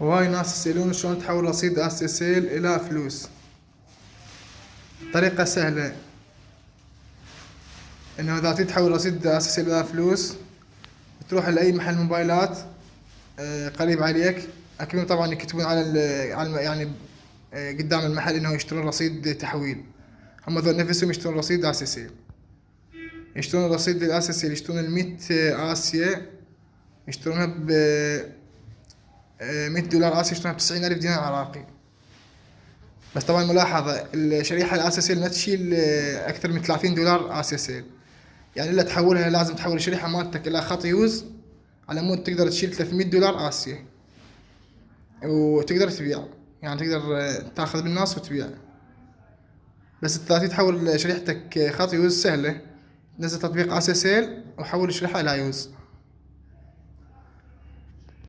هواي ناس يسألون شلون تحول رصيد اسيسيل الى فلوس. طريقة سهلة، انه اذا تريد تحول رصيد اسيسيل الى فلوس تروح لاي محل موبايلات قريب عليك. اكيد طبعا يكتبون يعني قدام المحل انه يشترون رصيد تحويل. هم ذول نفسهم يشترون رصيد اسيسيل، يشترون الرصيد الاسيسيل، يشترون 100 اسيا، يشترونها ب $100 اسيا، يشترونها ب90,000 دينار عراقي. بس طبعا ملاحظة، الشريحة الاسيسيل ما تشيل اكثر من $30 اسيسيل، يعني الا تحولها لازم تحول الشريحة مالتك الى خط يوز على مود تقدر تشيل $300 اسيا وتقدر تبيع، يعني تقدر تاخذ من الناس وتبيع. بس إذا تحول شريحتك خط يوز سهلة، نزل تطبيق اسيسيل وحول الشريحة الى يوز.